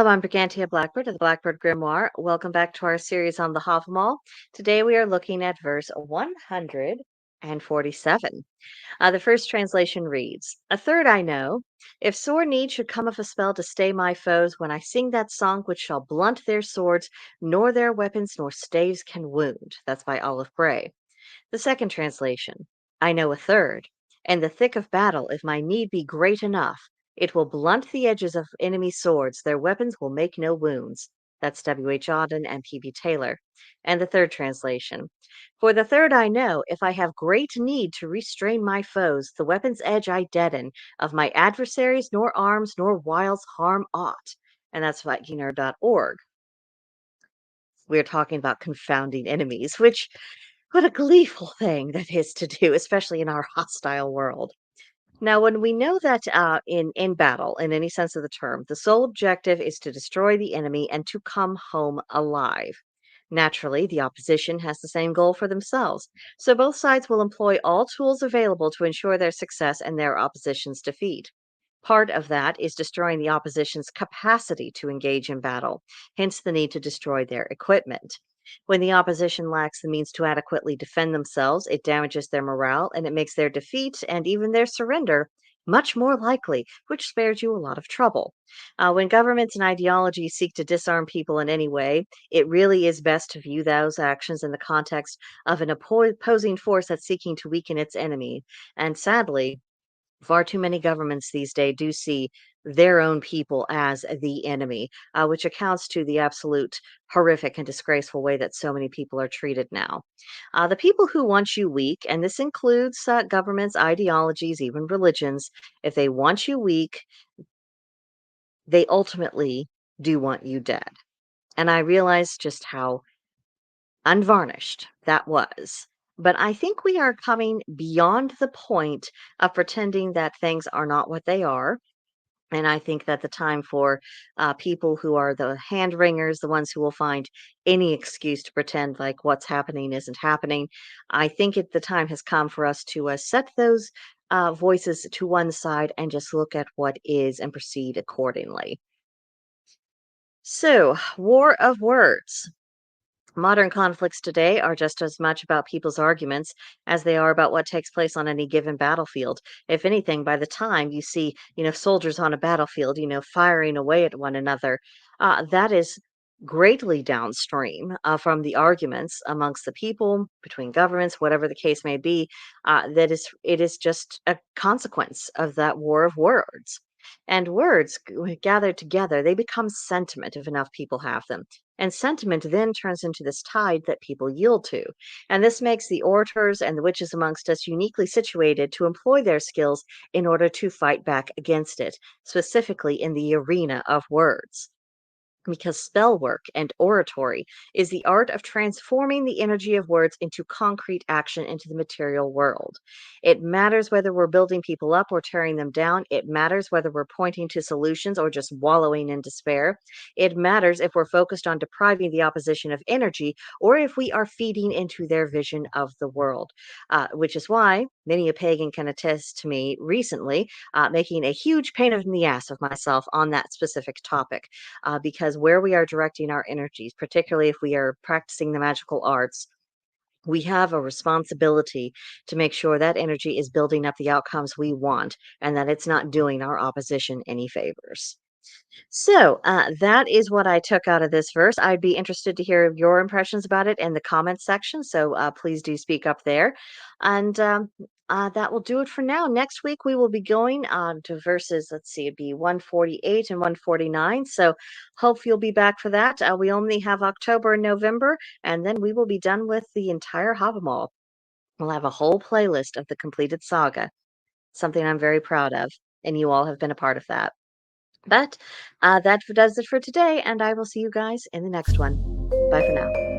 Hello, I'm Brigantia Blackbird of the Blackbird Grimoire. Welcome back to our series on the Havamal. Today we are looking at verse 147. The first translation reads, "A third I know, if sore need should come of a spell to stay my foes, when I sing that song which shall blunt their swords, nor their weapons nor staves can wound." That's by Olive Bray. The second translation, "I know a third. In the thick of battle, if my need be great enough, it will blunt the edges of enemy swords, their weapons will make no wounds." That's W.H. Auden and P.B. Taylor. And the third translation, "For the third I know, if I have great need to restrain my foes, the weapon's edge I deaden, of my adversaries nor arms nor wiles harm aught." And that's Vikinger.org. We're talking about confounding enemies, which, what a gleeful thing that is to do, especially in our hostile world. Now, when we know that in battle, in any sense of the term, the sole objective is to destroy the enemy and to come home alive. Naturally, the opposition has the same goal for themselves. So both sides will employ all tools available to ensure their success and their opposition's defeat. Part of that is destroying the opposition's capacity to engage in battle, hence the need to destroy their equipment. When the opposition lacks the means to adequately defend themselves, it damages their morale and it makes their defeat and even their surrender much more likely, which spares you a lot of trouble. When governments and ideologies seek to disarm people in any way, it really is best to view those actions in the context of an opposing force that's seeking to weaken its enemy. And sadly, far too many governments these days do see their own people as the enemy, which accounts to the absolute horrific and disgraceful way that so many people are treated now. The people who want you weak, and this includes governments, ideologies, even religions, if they want you weak, they ultimately do want you dead. And I realize just how unvarnished that was. But I think we are coming beyond the point of pretending that things are not what they are. And I think that the time for people who are the hand wringers, the ones who will find any excuse to pretend like what's happening isn't happening, I think the time has come for us to set those voices to one side and just look at what is and proceed accordingly. So, war of words. Modern conflicts today are just as much about people's arguments as they are about what takes place on any given battlefield. If anything, by the time you see, soldiers on a battlefield, firing away at one another, that is greatly downstream from the arguments amongst the people, between governments, whatever the case may be. It is just a consequence of that war of words. And words gathered together, they become sentiment if enough people have them. And sentiment then turns into this tide that people yield to. And this makes the orators and the witches amongst us uniquely situated to employ their skills in order to fight back against it, specifically in the arena of words. Because spell work and oratory is the art of transforming the energy of words into concrete action into the material world. It matters whether we're building people up or tearing them down. It matters whether we're pointing to solutions or just wallowing in despair. It matters if we're focused on depriving the opposition of energy or if we are feeding into their vision of the world, which is why many a pagan can attest to me recently making a huge pain in the ass of myself on that specific topic, because where we are directing our energies, particularly if we are practicing the magical arts, we have a responsibility to make sure that energy is building up the outcomes we want and that it's not doing our opposition any favors. So that is what I took out of this verse. I'd be interested to hear your impressions about it in the comments section. So please do speak up there. And that will do it for now. Next week, we will be going to verses, let's see, it'd be 148 and 149. So hope you'll be back for that. We only have October and November, and then we will be done with the entire Havamal. We'll have a whole playlist of the completed saga, something I'm very proud of, and you all have been a part of that. But that does it for today, and I will see you guys in the next one. Bye for now.